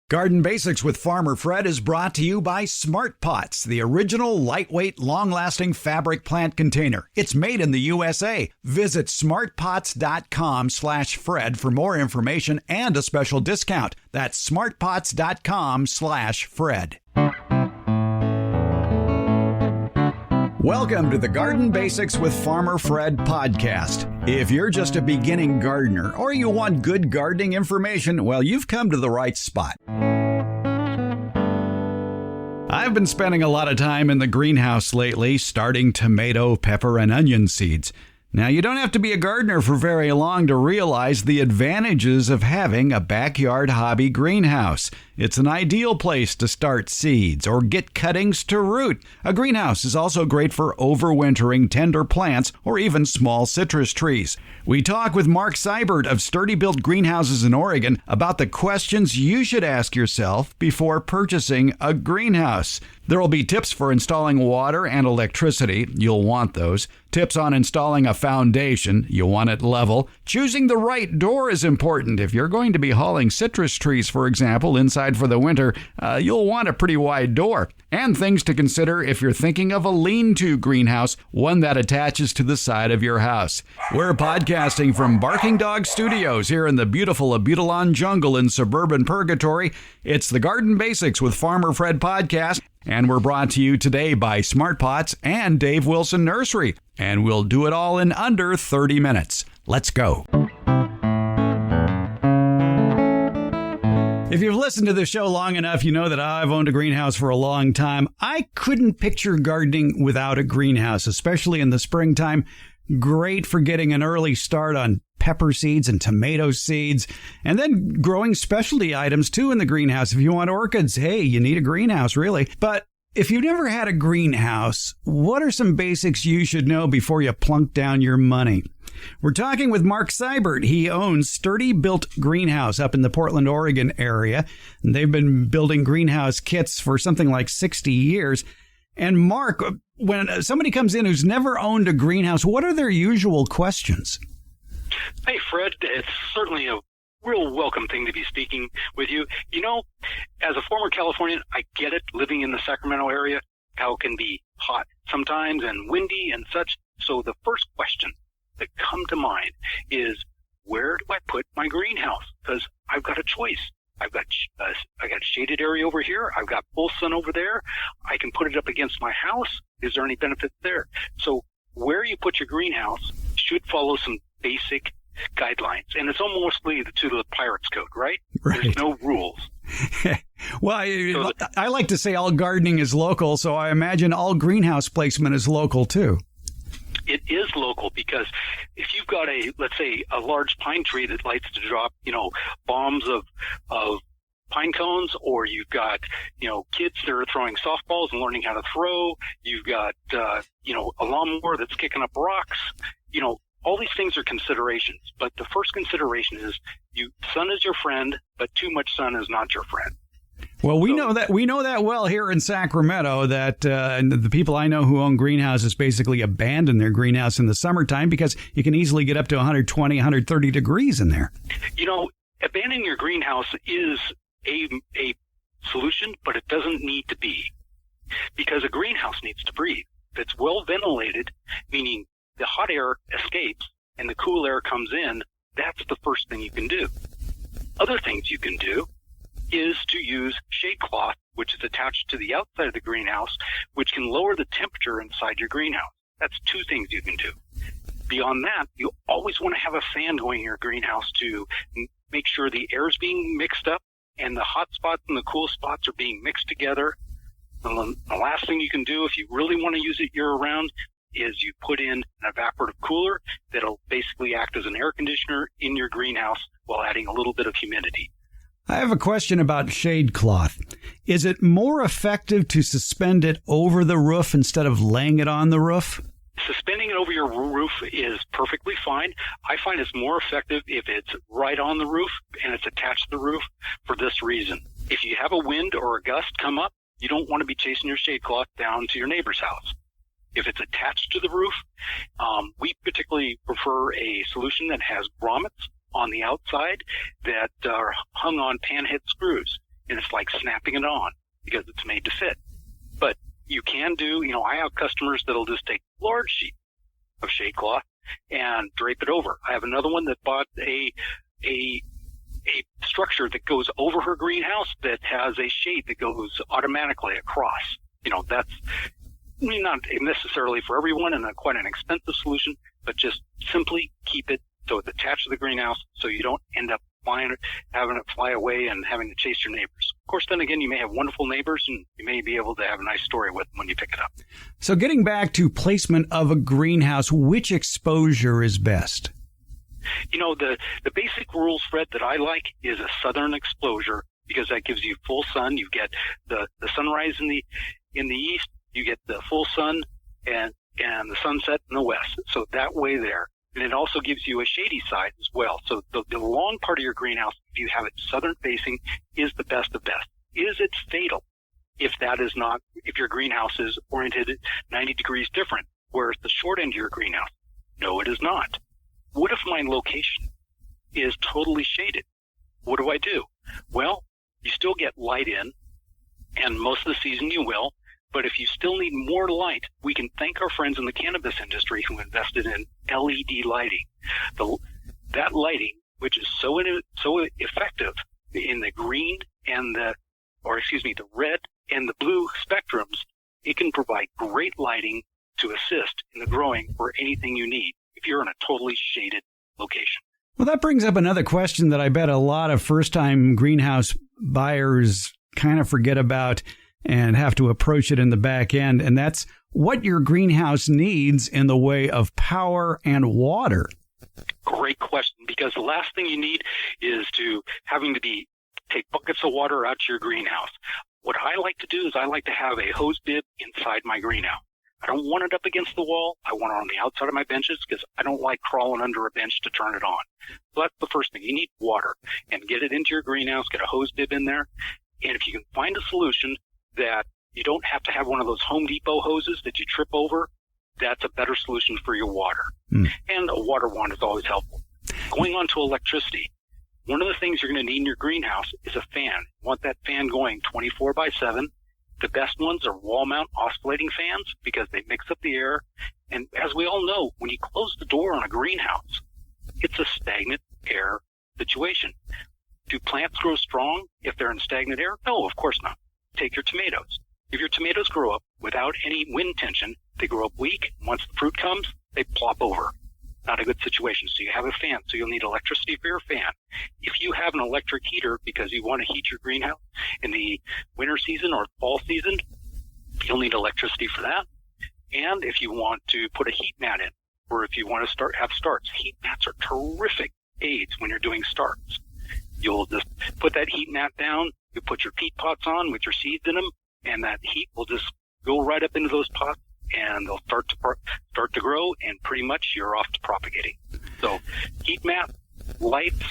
Garden Basics with Farmer Fred is brought to you by Smart Pots, the original lightweight, long-lasting fabric plant container. It's made in the USA. Visit smartpots.com/Fred for more information and a special discount. That's smartpots.com/Fred. Welcome to the Garden Basics with Farmer Fred podcast. If you're just a beginning gardener or you want good gardening information, well, you've come to the right spot. I've been spending a lot of time in the greenhouse lately, starting tomato, pepper, and onion seeds. Now, you don't have to be a gardener for very long to realize the advantages of having a backyard hobby greenhouse. It's an ideal place to start seeds or get cuttings to root. A greenhouse is also great for overwintering tender plants or even small citrus trees. We talk with Mark Seibert of Sturdi-Built greenhouses in Oregon about the questions you should ask yourself before purchasing a greenhouse. There will be tips for installing water and electricity. You'll want those. Tips on installing a foundation. You'll want it level. Choosing the right door is important. If you're going to be hauling citrus trees, for example, inside for the winter, you'll want a pretty wide door. And things to consider if you're thinking of a lean-to greenhouse, one that attaches to the side of your house. We're podcasting from Barking Dog Studios here in the beautiful Abutilon jungle in suburban Purgatory. It's the Garden Basics with Farmer Fred podcast. And we're brought to you today by Smart Pots and Dave Wilson Nursery. And we'll do it all in under 30 minutes. Let's go. If you've listened to the show long enough, you know that I've owned a greenhouse for a long time. I couldn't picture gardening without a greenhouse, especially in the springtime. Great for getting an early start on pepper seeds and tomato seeds, and then growing specialty items too in the greenhouse. If you want orchids, hey, you need a greenhouse, really. But if you've never had a greenhouse, what are some basics you should know before you plunk down your money? We're talking with Mark Seibert. He owns Sturdi-Built Greenhouse up in the Portland, Oregon area. And they've been building greenhouse kits for something like 60 years. And Mark, when somebody comes in who's never owned a greenhouse, what are their usual questions? Hey, Fred, it's certainly a real welcome thing to be speaking with you. You know, as a former Californian, I get it, living in the Sacramento area, how it can be hot sometimes and windy and such. So the first question that come to mind is, where do I put my greenhouse? Because I've got a choice. I got shaded area over here. I've got full sun over there. I can put it up against my house. Is there any benefit there? So where you put your greenhouse should follow some basic guidelines. And it's almost to the Pirates Code, right? There's no rules. Well, I like to say all gardening is local, so I imagine all greenhouse placement is local too. It is local because if you've got let's say a large pine tree that likes to drop, bombs of pine cones, or you've got, kids that are throwing softballs and learning how to throw, you've got, a lawnmower that's kicking up rocks, all these things are considerations. But the first consideration is sun is your friend, but too much sun is not your friend. Well, we know that well here in Sacramento, that and the people I know who own greenhouses basically abandon their greenhouse in the summertime because you can easily get up to 120, 130 degrees in there. Abandoning your greenhouse is a solution, but it doesn't need to be, because a greenhouse needs to breathe. If it's well ventilated, meaning the hot air escapes and the cool air comes in, that's the first thing you can do. Other things you can do is to use shade cloth, which is attached to the outside of the greenhouse, which can lower the temperature inside your greenhouse. That's two things you can do. Beyond that, you always want to have a fan going in your greenhouse to make sure the air is being mixed up and the hot spots and the cool spots are being mixed together. And the last thing you can do, if you really want to use it year-round, is you put in an evaporative cooler that'll basically act as an air conditioner in your greenhouse while adding a little bit of humidity. I have a question about shade cloth. Is it more effective to suspend it over the roof instead of laying it on the roof? Suspending it over your roof is perfectly fine. I find it's more effective if it's right on the roof and it's attached to the roof for this reason. If you have a wind or a gust come up, you don't want to be chasing your shade cloth down to your neighbor's house. If it's attached to the roof, we particularly prefer a solution that has grommets on the outside that are hung on panhead screws. and it's like snapping it on because it's made to fit. But you can do, I have customers that'll just take large sheet of shade cloth and drape it over. I have another one that bought a structure that goes over her greenhouse that has a shade that goes automatically across. That's not necessarily for everyone and quite an expensive solution, but just simply keep it so it's attached to the greenhouse so you don't end up having it fly away and having to chase your neighbors. Of course, then again, you may have wonderful neighbors and you may be able to have a nice story with them when you pick it up. So getting back to placement of a greenhouse, which exposure is best? The basic rules, Fred, that I like is a southern exposure because that gives you full sun. You get the sunrise in the east, you get the full sun and the sunset in the west. So that way there. And it also gives you a shady side as well. So the long part of your greenhouse, if you have it southern facing, is the best of best. Is it fatal if your greenhouse is oriented 90 degrees different, whereas the short end of your greenhouse? No, it is not. What if my location is totally shaded? What do I do? Well, you still get light in, and most of the season you will. But if you still need more light, we can thank our friends in the cannabis industry who invested in LED lighting. That lighting, which is so effective in the green and the red and the blue spectrums, it can provide great lighting to assist in the growing for anything you need if you're in a totally shaded location. Well, that brings up another question that I bet a lot of first-time greenhouse buyers kind of forget about and have to approach it in the back end, and that's what your greenhouse needs in the way of power and water. Great question, because the last thing you need is take buckets of water out to your greenhouse. What I like to do is I like to have a hose bib inside my greenhouse. I don't want it up against the wall. I want it on the outside of my benches because I don't like crawling under a bench to turn it on. So that's the first thing. You need water, and get it into your greenhouse, get a hose bib in there, and if you can find a solution that you don't have to have one of those Home Depot hoses that you trip over, that's a better solution for your water. And a water wand is always helpful. Going on to electricity, one of the things you're going to need in your greenhouse is a fan. You want that fan going 24/7. The best ones are wall mount oscillating fans because they mix up the air. And as we all know, when you close the door on a greenhouse, it's a stagnant air situation. Do plants grow strong if they're in stagnant air? No, of course not. Take your tomatoes. If your tomatoes grow up without any wind tension, they grow up weak. Once the fruit comes, they plop over. Not a good situation. So you have a fan, so you'll need electricity for your fan. If you have an electric heater because you want to heat your greenhouse in the winter season or fall season, you'll need electricity for that. And if you want to put a heat mat in, or if you want to have starts, heat mats are terrific aids when you're doing starts. You'll just put that heat mat down, you put your peat pots on with your seeds in them, and that heat will just go right up into those pots, and they'll start to grow, and pretty much you're off to propagating. So heat mat, lights,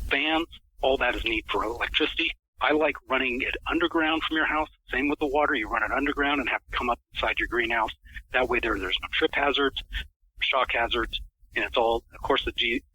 fans, all that is needed for electricity. I like running it underground from your house. Same with the water. You run it underground and have it come up inside your greenhouse. That way there's no trip hazards, shock hazards, and it's all, of course,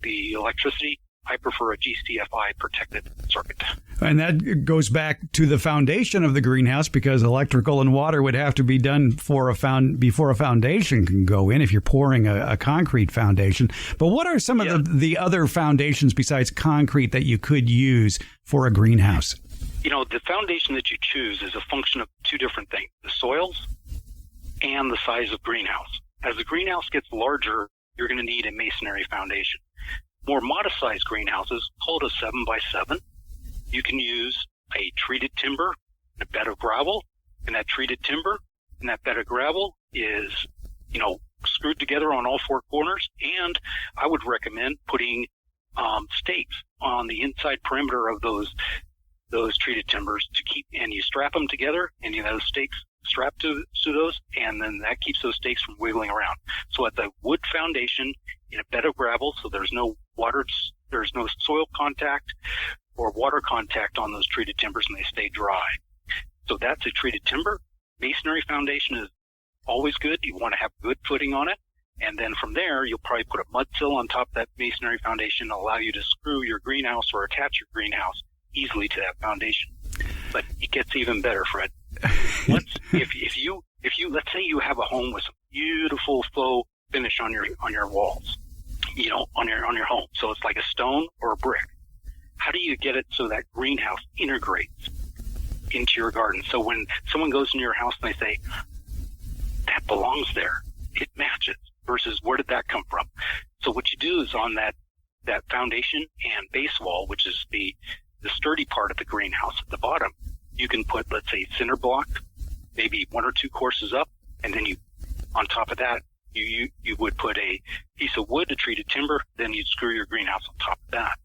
the electricity. I prefer a GCFI protected circuit. And that goes back to the foundation of the greenhouse because electrical and water would have to be done before a foundation can go in if you're pouring a concrete foundation. But what are some of the other foundations besides concrete that you could use for a greenhouse? The foundation that you choose is a function of two different things, the soils and the size of greenhouse. As the greenhouse gets larger, you're going to need a masonry foundation. More modest-sized greenhouses, hold a 7x7. You can use a treated timber and a bed of gravel, and that treated timber and that bed of gravel is, screwed together on all four corners. And I would recommend putting stakes on the inside perimeter of those treated timbers to keep, and you strap them together, and those stakes strapped to those, and then that keeps those stakes from wiggling around. So at the wood foundation in a bed of gravel, so there's no water, there's no soil contact or water contact on those treated timbers, and they stay dry. So that's a treated timber. Masonry foundation is always good. You want to have good footing on it. And then from there, you'll probably put a mud sill on top of that masonry foundation to allow you to screw your greenhouse or attach your greenhouse easily to that foundation. But it gets even better, Fred. If you let's say you have a home with some beautiful faux finish on your walls, on your home, so it's like a stone or a brick. How do you get it so that greenhouse integrates into your garden? So when someone goes into your house and they say, that belongs there, it matches, versus where did that come from? So what you do is on that foundation and base wall, which is the sturdy part of the greenhouse at the bottom, you can put, let's say, cinder block, maybe 1 or 2 courses up, and then on top of that, you would put a piece of wood, a treated timber, then you'd screw your greenhouse on top of that.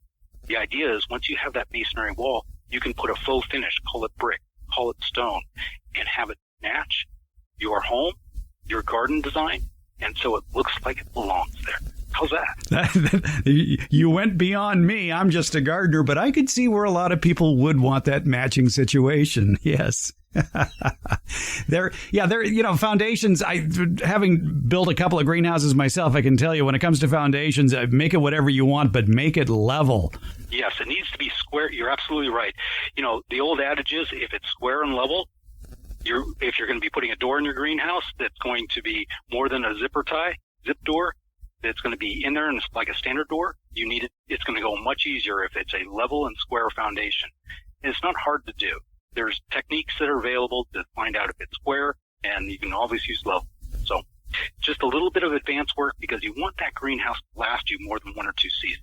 The idea is once you have that masonry wall, you can put a faux finish, call it brick, call it stone, and have it match your home, your garden design, and so it looks like it belongs there. How's that? You went beyond me. I'm just a gardener, but I could see where a lot of people would want that matching situation. Yes. Foundations, having built a couple of greenhouses myself, I can tell you when it comes to foundations, make it whatever you want, but make it level. Yes, it needs to be square. You're absolutely right. The old adage is if it's square and level, if you're going to be putting a door in your greenhouse that's going to be more than a zip door, that's going to be in there and it's like a standard door, it's going to go much easier if it's a level and square foundation. And it's not hard to do. There's techniques that are available to find out if it's square, and you can always use level. So just a little bit of advanced work because you want that greenhouse to last you more than 1 or 2 seasons.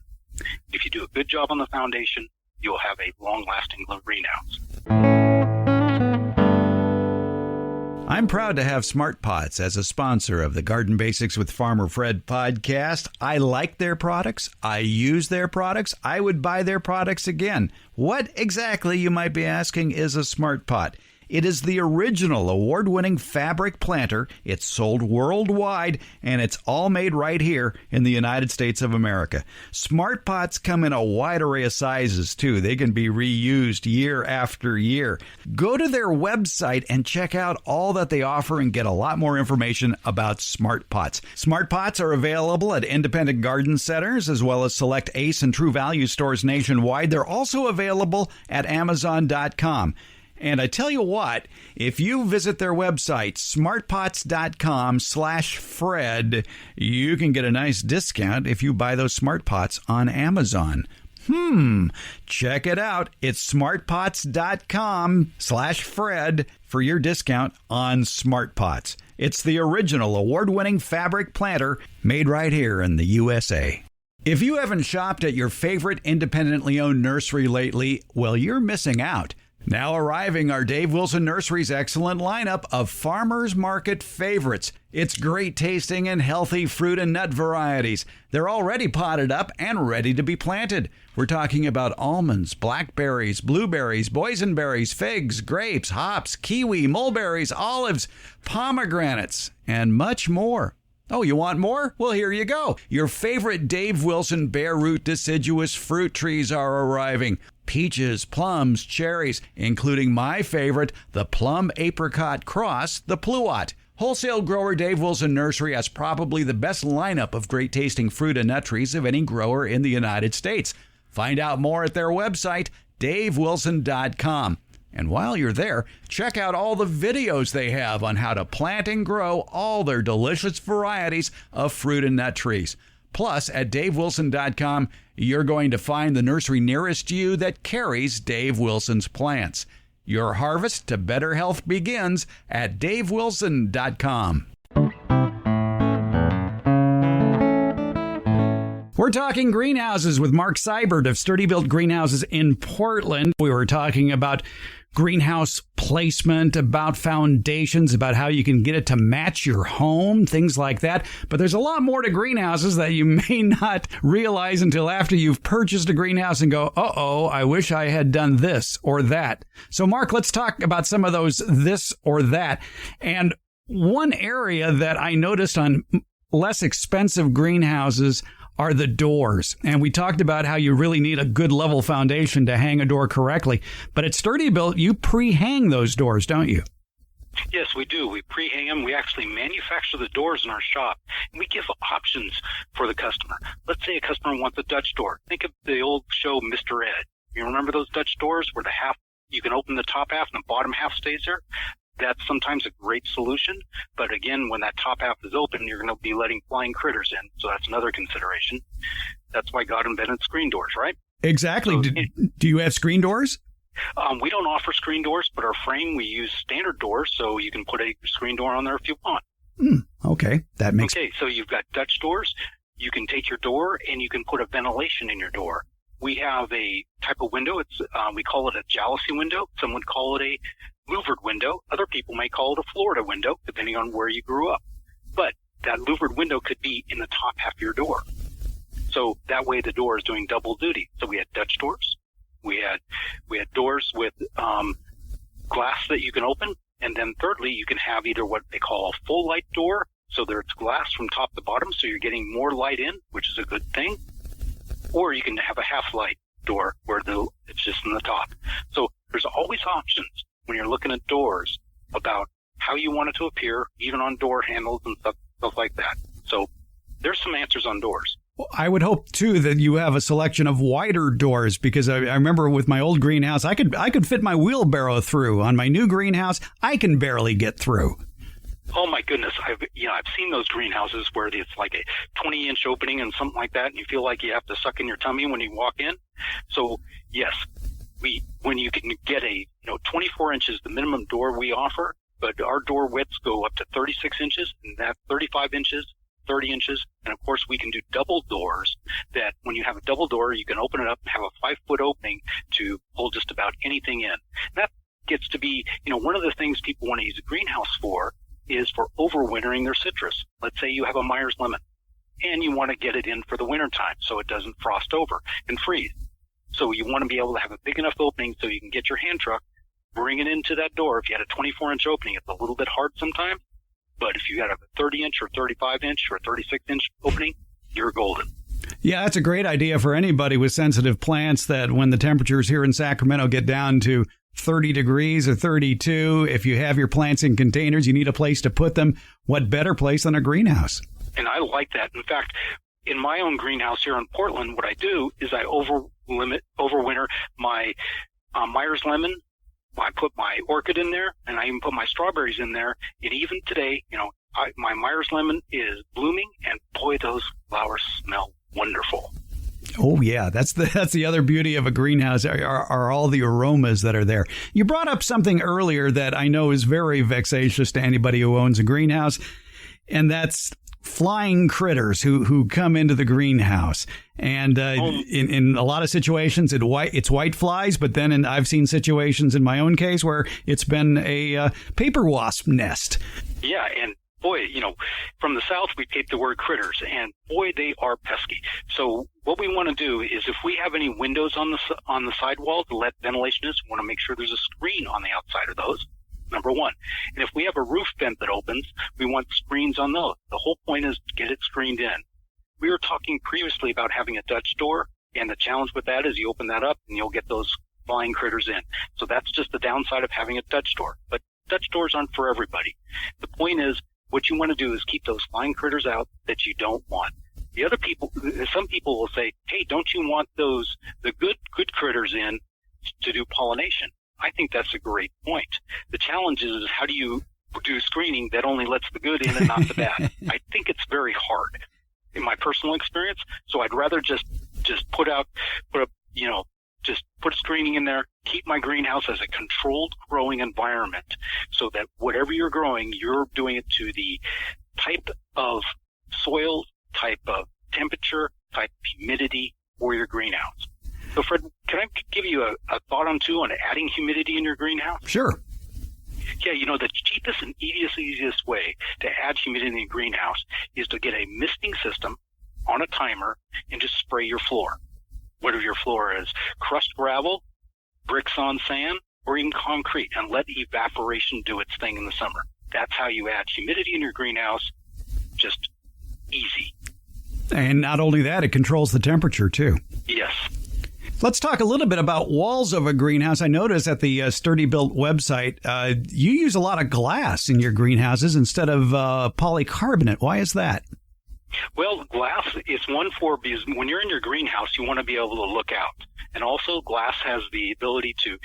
If you do a good job on the foundation, you'll have a long-lasting greenhouse. I'm proud to have Smart Pots as a sponsor of the Garden Basics with Farmer Fred podcast. I like their products. I use their products. I would buy their products again. What exactly, you might be asking, is a Smart Pot? It is the original award-winning fabric planter. It's sold worldwide, and it's all made right here in the United States of America. Smart Pots come in a wide array of sizes, too. They can be reused year after year. Go to their website and check out all that they offer and get a lot more information about Smart Pots. Smart Pots are available at independent garden centers as well as select Ace and True Value stores nationwide. They're also available at Amazon.com. And I tell you what, if you visit their website, smartpots.com/Fred, you can get a nice discount if you buy those Smart Pots on Amazon. Check it out. It's smartpots.com/Fred for your discount on Smart Pots. It's the original award-winning fabric planter made right here in the USA. If you haven't shopped at your favorite independently owned nursery lately, well, you're missing out. Now arriving are Dave Wilson Nursery's excellent lineup of farmers market favorites. It's great tasting and healthy fruit and nut varieties. They're already potted up and ready to be planted. We're talking about almonds, blackberries, blueberries, boysenberries, figs, grapes, hops, kiwi, mulberries, olives, pomegranates, and much more. Oh, you want more? Well, here you go. Your favorite Dave Wilson bare root deciduous fruit trees are arriving. Peaches, plums, cherries, including my favorite, the plum apricot cross, the pluot. Wholesale grower Dave Wilson Nursery has probably the best lineup of great tasting fruit and nut trees of any grower in the United States. Find out more at their website, davewilson.com. And while you're there, check out all the videos they have on how to plant and grow all their delicious varieties of fruit and nut trees. Plus, at davewilson.com, you're going to find the nursery nearest you that carries Dave Wilson's plants. Your harvest to better health begins at davewilson.com. We're talking greenhouses with Mark Seibert of Sturdi-Built Greenhouses in Portland. We were talking about greenhouse placement, about foundations, about how you can get it to match your home, things like that. But there's a lot more to greenhouses that you may not realize until after you've purchased a greenhouse and go, uh-oh, I wish I had done this or that. So, Mark, let's talk about some of those this or that. And one area that I noticed on less expensive greenhouses are the doors. And we talked about how you really need a good level foundation to hang a door correctly. But at Sturdi-Built, you pre-hang those doors, don't you? Yes, we do. We pre-hang them. We actually manufacture the doors in our shop. And we give options for the customer. Let's say a customer wants a Dutch door. Think of the old show, Mr. Ed. You remember those Dutch doors where you can open the top half and the bottom half stays there? That's sometimes a great solution. But again, when that top half is open, you're going to be letting flying critters in. So that's another consideration. That's why God invented screen doors, right? Exactly. So, do you have screen doors? We don't offer screen doors, but our frame, we use standard doors. So you can put a screen door on there if you want. Okay. That makes Okay. So you've got Dutch doors. You can take your door and you can put a ventilation in your door. We have a type of window. We call it a jalousie window. Some would call it a louvered window. Other people may call it a Florida window, depending on where you grew up. But that louvered window could be in the top half of your door. So that way the door is doing double duty. So we had Dutch doors. We had doors with glass that you can open. And then thirdly, you can have either what they call a full light door. So there's glass from top to bottom. So you're getting more light in, which is a good thing. Or you can have a half light door where it's just in the top. So there's always options when you're looking at doors about how you want it to appear, even on door handles and stuff like that. So there's some answers on doors. Well, I would hope, too, that you have a selection of wider doors, because I remember with my old greenhouse, I could fit my wheelbarrow through. On my new greenhouse, I can barely get through. Oh my goodness. I've seen those greenhouses where it's like a 20-inch opening and something like that, and you feel like you have to suck in your tummy when you walk in. So yes, when you can get 24 inches, the minimum door we offer, but our door widths go up to 36 inches, and that's 35 inches, 30 inches. And of course we can do double doors that when you have a double door, you can open it up and have a 5-foot opening to hold just about anything in. That gets to be, one of the things people want to use a greenhouse for is for overwintering their citrus. Let's say you have a Myers lemon and you want to get it in for the winter time so it doesn't frost over and freeze. So you want to be able to have a big enough opening so you can get your hand truck, bring it into that door. If you had a 24-inch opening, it's a little bit hard sometimes. But if you got a 30-inch or 35-inch or 36-inch opening, you're golden. Yeah, that's a great idea for anybody with sensitive plants, that when the temperatures here in Sacramento get down to 30 degrees or 32, if you have your plants in containers, you need a place to put them. What better place than a greenhouse? And I like that. In fact, in my own greenhouse here in Portland, what I do is I overwinter my Myers lemon. I put my orchid in there, and I even put my strawberries in there. And even today, my Myers lemon is blooming, and boy, those flowers smell wonderful. Oh, yeah. That's the other beauty of a greenhouse are all the aromas that are there. You brought up something earlier that I know is very vexatious to anybody who owns a greenhouse, and that's flying critters who come into the greenhouse. And in a lot of situations, it's white flies, but then I've seen situations in my own case where it's been a paper wasp nest. Yeah, and boy, from the south, we take the word critters, and boy, they are pesky. So what we want to do is if we have any windows on the sidewall to let ventilation in, we want to make sure there's a screen on the outside of those, number one. And if we have a roof vent that opens, we want screens on those. The whole point is to get it screened in. We were talking previously about having a Dutch door, and the challenge with that is you open that up and you'll get those flying critters in. So that's just the downside of having a Dutch door. But Dutch doors aren't for everybody. The point is, what you want to do is keep those flying critters out that you don't want. Some people will say, hey, don't you want the good critters in to do pollination? I think that's a great point. The challenge is how do you do screening that only lets the good in and not the bad? I think it's very hard in my personal experience. So I'd rather just put screening in there, keep my greenhouse as a controlled growing environment so that whatever you're growing, you're doing it to the type of soil, type of temperature, type of humidity for your greenhouse. So Fred, can I give you a thought on adding humidity in your greenhouse? Sure. Yeah, the cheapest and easiest way to add humidity in your greenhouse is to get a misting system on a timer and just spray your floor. Whatever your floor is, crushed gravel, bricks on sand, or even concrete, and let evaporation do its thing in the summer. That's how you add humidity in your greenhouse. Just easy. And not only that, it controls the temperature too. Yes. Let's talk a little bit about walls of a greenhouse. I noticed at the Sturdi-Built website, you use a lot of glass in your greenhouses instead of polycarbonate. Why is that? Well, glass is because when you're in your greenhouse, you want to be able to look out. And also glass has the ability to,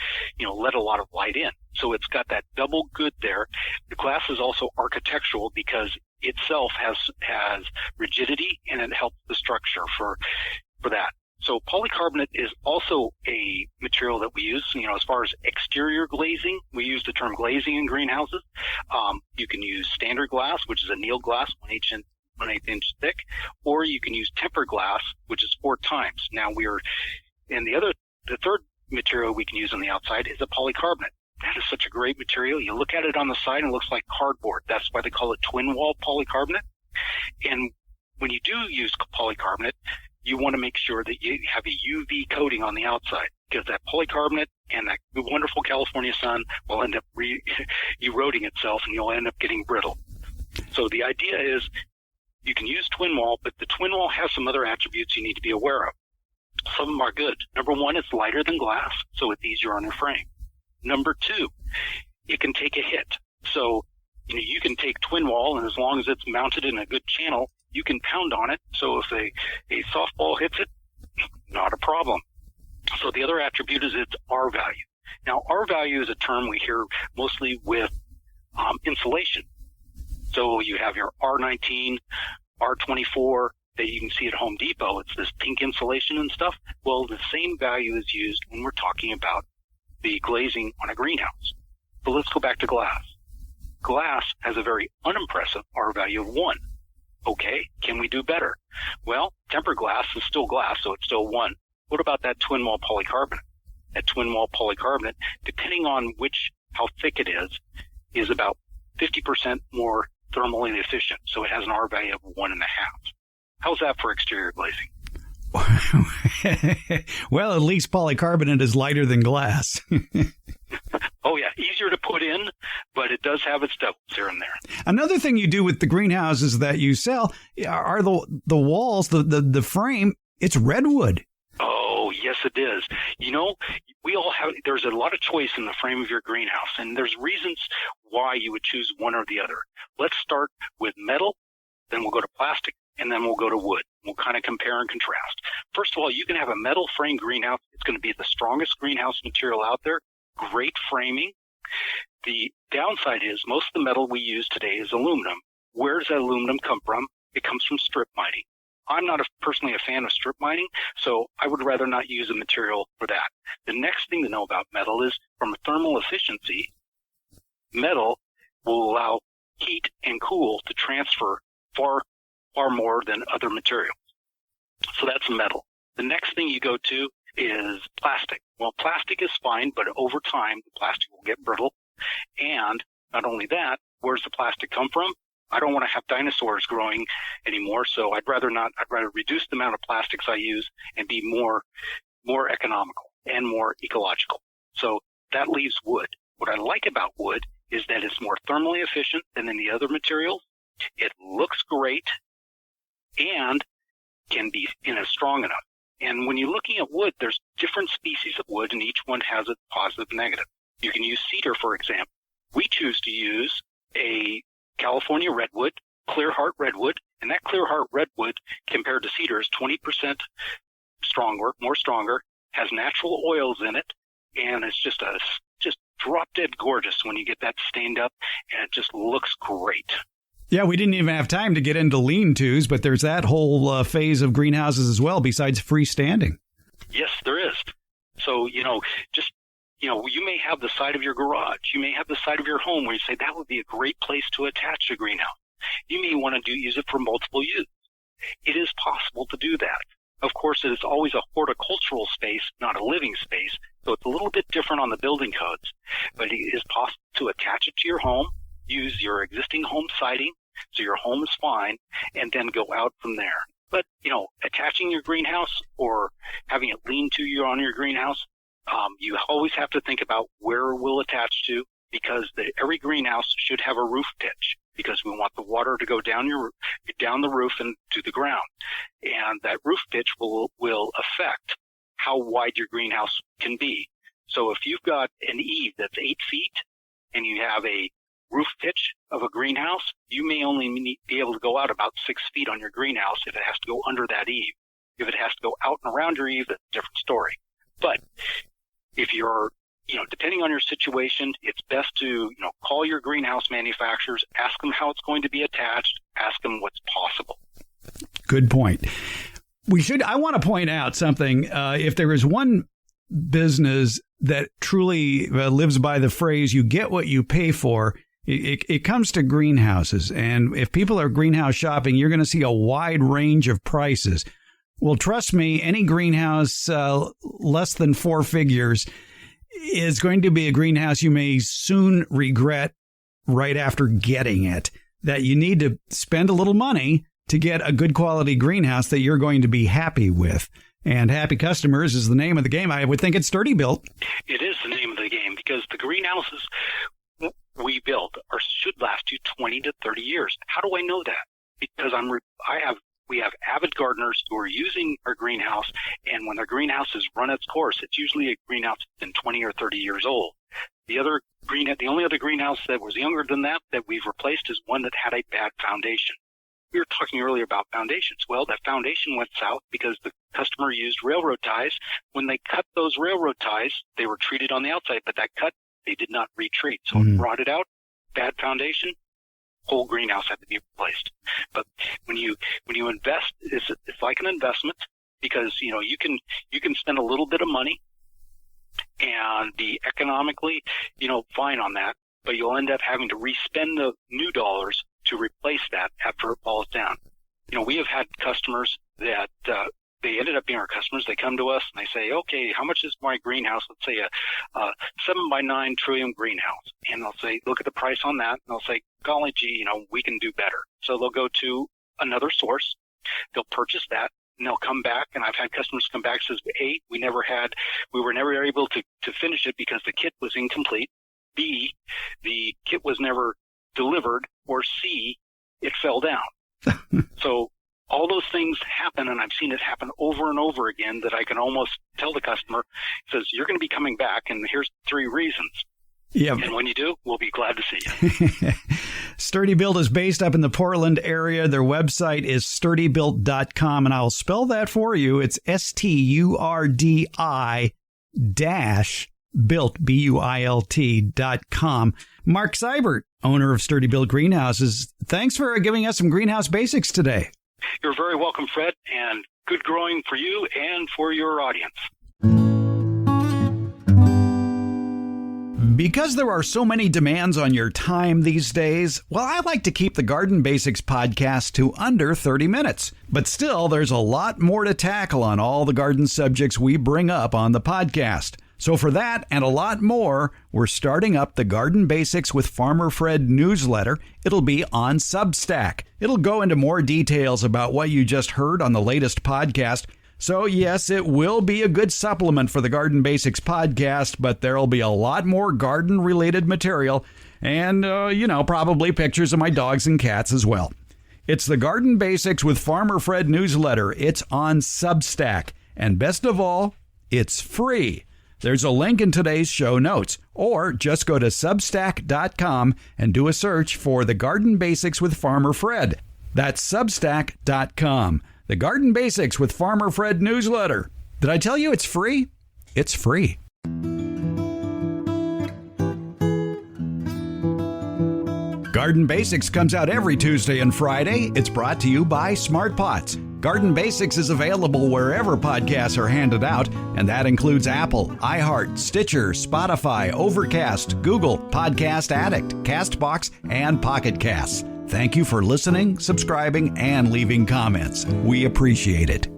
let a lot of light in. So it's got that double good there. The glass is also architectural because itself has rigidity, and it helps the structure for that. So polycarbonate is also a material that we use, as far as exterior glazing. We use the term glazing in greenhouses. You can use standard glass, which is annealed glass, 1/8 inch thick, or you can use tempered glass, which is 4 times. Now the third material we can use on the outside is a polycarbonate. That is such a great material. You look at it on the side and it looks like cardboard. That's why they call it twin wall polycarbonate. And when you do use polycarbonate, you want to make sure that you have a UV coating on the outside, because that polycarbonate and that wonderful California sun will end up eroding itself, and you'll end up getting brittle. So the idea is you can use twin wall, but the twin wall has some other attributes you need to be aware of. Some of them are good. Number one, it's lighter than glass, so it's easier on your frame. Number two, it can take a hit. So, you can take twin wall, and as long as it's mounted in a good channel, you can pound on it. So if a softball hits it, not a problem. So the other attribute is its R value. Now, R value is a term we hear mostly with insulation. So you have your R19, R24 that you can see at Home Depot. It's this pink insulation and stuff. Well, the same value is used when we're talking about the glazing on a greenhouse. So let's go back to glass. Glass has a very unimpressive R value of 1. Okay, can we do better? Well, tempered glass is still glass, so it's still 1. What about that twin wall polycarbonate? That twin wall polycarbonate, depending on how thick it is about 50% more thermally efficient. So it has an R value of 1.5. How's that for exterior glazing? Well, at least polycarbonate is lighter than glass. Oh, yeah. Easier to put in, but it does have its devils here and there. Another thing you do with the greenhouses that you sell are the walls, the frame. It's redwood. Oh, yes, it is. There's a lot of choice in the frame of your greenhouse, and there's reasons why you would choose one or the other. Let's start with metal, then we'll go to plastic, and then we'll go to wood. We'll kind of compare and contrast. First of all, you can have a metal frame greenhouse. It's going to be the strongest greenhouse material out there. Great framing. The downside is most of the metal we use today is aluminum. Where does that aluminum come from? It comes from strip mining. I'm not personally a fan of strip mining, so I would rather not use a material for that. The next thing to know about metal is, from a thermal efficiency, metal will allow heat and cool to transfer far more than other materials. So that's metal. The next thing you go to is plastic. Well, plastic is fine, but over time, the plastic will get brittle. And not only that, where's the plastic come from? I don't want to have dinosaurs growing anymore, so I'd rather not. I'd rather reduce the amount of plastics I use and be more economical and more ecological. So that leaves wood. What I like about wood is that it's more thermally efficient than any other materials. It looks great and can be strong enough. And when you're looking at wood, there's different species of wood, and each one has a positive and negative. You can use cedar, for example. We choose to use a California redwood, Clearheart redwood, and that Clearheart redwood compared to cedar is 20% more stronger, has natural oils in it, and it's just drop dead gorgeous when you get that stained up, and it just looks great. Yeah, we didn't even have time to get into lean-tos, but there's that whole phase of greenhouses as well, besides freestanding. Yes, there is. So, you may have the side of your garage. You may have the side of your home where you say that would be a great place to attach a greenhouse. You may want to use it for multiple use. It is possible to do that. Of course, it is always a horticultural space, not a living space, so it's a little bit different on the building codes. But it is possible to attach it to your home, use your existing home siding, so your home is fine, and then go out from there. But, attaching your greenhouse or having it lean to you on your greenhouse, you always have to think about where it will attach to, because every greenhouse should have a roof pitch, because we want the water to go down the roof and to the ground. And that roof pitch will affect how wide your greenhouse can be. So if you've got an eave that's 8 feet and you have a roof pitch of a greenhouse, you may only be able to go out about 6 feet on your greenhouse if it has to go under that eave. If it has to go out and around your eave, that's a different story. But if you're, depending on your situation, it's best to, call your greenhouse manufacturers, ask them how it's going to be attached, ask them what's possible. Good point. I want to point out something. If there is one business that truly lives by the phrase, you get what you pay for, it comes to greenhouses. And if people are greenhouse shopping, you're going to see a wide range of prices. Well, trust me, any greenhouse less than 4 figures is going to be a greenhouse you may soon regret right after getting it, that you need to spend a little money to get a good quality greenhouse that you're going to be happy with. And happy customers is the name of the game. I would think it's Sturdi-Built. It is the name of the game because the greenhouses we build should last you 20 to 30 years. How do I know that? Because we have avid gardeners who are using our greenhouse, and when their greenhouse has run its course, it's usually a greenhouse that's been 20 or 30 years old. The only other greenhouse that was younger than that we've replaced is one that had a bad foundation. We were talking earlier about foundations. Well, that foundation went south because the customer used railroad ties. When they cut those railroad ties, they were treated on the outside, but that cut, they did not retreat. So it rotted out, bad foundation, whole greenhouse had to be replaced. But when you invest, it's like an investment because, you can spend a little bit of money and be economically, fine on that, but you'll end up having to respend the new dollars to replace that after it falls down. We have had customers that they ended up being our customers. They come to us and they say, okay, how much is my greenhouse? Let's say a 7x9 trillium greenhouse. And they'll say, look at the price on that. And they'll say, golly gee, we can do better. So they'll go to another source. They'll purchase that and they'll come back. And I've had customers come back and says, A, we were never able to finish it because the kit was incomplete. B, the kit was never delivered, or C, it fell down. So all those things happen, and I've seen it happen over and over again that I can almost tell the customer, says, you're going to be coming back, and here's 3 reasons. Yeah. And when you do, we'll be glad to see you. Sturdi-Built is based up in the Portland area. Their website is sturdibuilt.com, and I'll spell that for you. It's STURDI built, BUILT.com. Mark Seibert, owner of Sturdi-Built Greenhouses, thanks for giving us some greenhouse basics today. You're very welcome, Fred, and good growing for you and for your audience. Because there are so many demands on your time these days, well, I like to keep the Garden Basics podcast to under 30 minutes. But still, there's a lot more to tackle on all the garden subjects we bring up on the podcast. So for that and a lot more, we're starting up the Garden Basics with Farmer Fred newsletter. It'll be on Substack. It'll go into more details about what you just heard on the latest podcast. So yes, it will be a good supplement for the Garden Basics podcast, but there'll be a lot more garden-related material and, probably pictures of my dogs and cats as well. It's the Garden Basics with Farmer Fred newsletter. It's on Substack. And best of all, it's free. There's a link in today's show notes, or just go to Substack.com and do a search for the Garden Basics with Farmer Fred. That's Substack.com. The Garden Basics with Farmer Fred newsletter. Did I tell you it's free? It's free. Garden Basics comes out every Tuesday and Friday. It's brought to you by Smart Pots. Garden Basics is available wherever podcasts are handed out, and that includes Apple, iHeart, Stitcher, Spotify, Overcast, Google, Podcast Addict, CastBox, and Pocket Casts. Thank you for listening, subscribing, and leaving comments. We appreciate it.